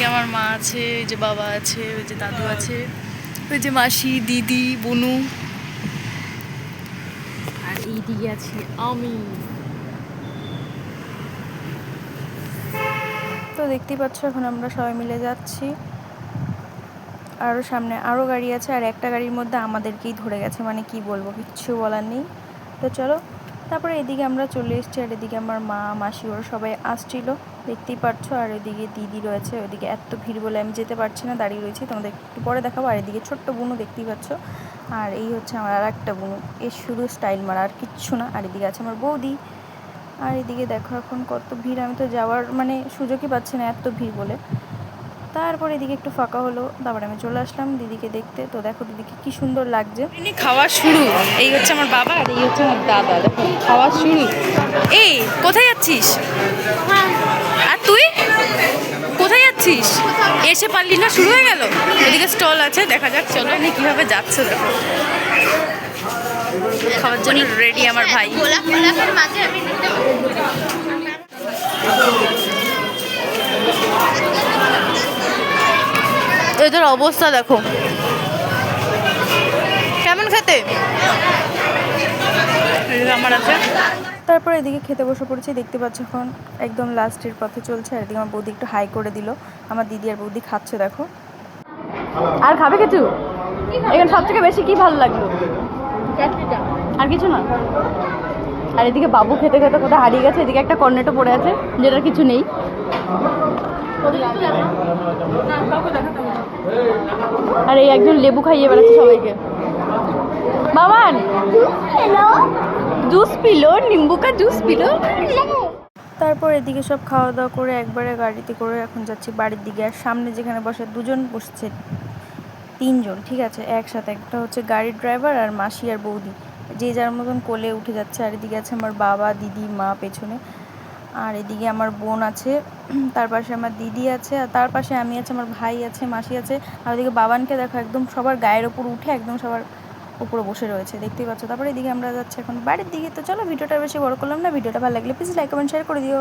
এদিকে আমার মা আছে, ওই যে বাবা আছে, ওই যে দাদু আছে, ওই যে মাসি, দিদি, বুনু, আর এইদিকে আছি আমি। তো দেখতেই পাচ্ছ এখন আমরা সবাই মিলে যাচ্ছি। আরও সামনে আরও গাড়ি আছে, আর একটা গাড়ির মধ্যে আমাদেরকেই ধরে গেছে, মানে কি বলবো, কিচ্ছু বলার নেই। তো চলো, তারপরে এদিকে আমরা চলে এসেছি, আর এদিকে আমার মা মাসি ওরা সবাই আসছিল, দেখতেই পাচ্ছ। আর ওইদিকে দিদি রয়েছে, ওইদিকে এত ভিড় বলে আমি যেতে পারছি না, দাঁড়িয়ে রয়েছি, তোমাদের একটু পরে দেখাবো। আর এদিকে ছোট্ট বুনু দেখতেই পাচ্ছ, আর এই হচ্ছে আমার আর একটা বুনু, এর শুধু স্টাইল মারা আর কিচ্ছু না। আর এদিকে আছে আমার বৌদি। আর এদিকে দেখো এখন কত ভিড়, আমি তো যাওয়ার মানে সুযোগই পাচ্ছি না, এত ভিড় বলে। তারপর এদিকে একটু ফাঁকা হলো, তারপরে আমি চলে আসলাম দিদিকে দেখতে। তো দেখো দিদিকে কি সুন্দর লাগছে। খাওয়া শুরু, এই হচ্ছে আমার বাবা, আর এই হচ্ছে আমার দাদা। দেখো খাওয়া শুরু। এই কোথায় যাচ্ছিস? আর তুই কোথায় যাচ্ছিস? এসে পারলি না, শুরু হয়ে গেল। এদিকে স্টল আছে, দেখা যাক, চলো নি কিভাবে যাচ্ছে। দেখো খাওয়ার জন্য রেডি আমার ভাই। এদের অবস্থা দেখো কেমন খেতে। আমার আছে। তারপর এদিকে খেতে বসে পড়েছি, দেখতে পাচ্ছ এখন একদম লাস্টের পথে চলছে। আর এদিকে আমার বৌদি একটু হাই করে দিল, আমার দিদি আর বৌদি খাচ্ছে দেখো। আর খাবে কিছু? এখানে সব থেকে বেশি কি ভালো লাগলো? আর কিছু না। আর এদিকে বাবু খেতে খেতে কোথায় হারিয়ে গেছে, এদিকে একটা কর্নেটো পড়ে আছে যেটার কিছু নেই। আর এই একজন লেবু খাইয়ে বেড়াচ্ছে সবাইকে। মামান জুস পিলো, নিম্বু কা জুস পিলো। তারপর এদিকে সব খাওয়া দাওয়া করে একবারে গাড়িতে করে এখন যাচ্ছি বাড়ির দিকে। আর সামনে যেখানে বসে দুজন বসছে, তিনজন, ঠিক আছে একসাথে, একটা হচ্ছে গাড়ির ড্রাইভার আর মাসি আর বৌদি, যে যার মতন কোলে উঠে যাচ্ছে। আর এদিকে আছে আমার বাবা, দিদি, মা পেছনে। আর এদিকে আমার বোন আছে, তার পাশে আমার দিদি আছে, আর তার পাশে আমি আছে, আমার ভাই আছে, মাসি আছে। আর ওদিকে বাবানকে দেখো একদম সবার গায়ের ওপর উঠে একদম সবার উপরে বসে রয়েছে, দেখতেই পাচ্ছ। তারপরে এদিকে আমরা যাচ্ছি এখন বাড়ির দিকে। তো চলো ভিডিওটা বেশি বড় করলাম না, ভিডিওটা ভালো লাগলে প্লিজ লাইক কমেন্ট শেয়ার করে দিও।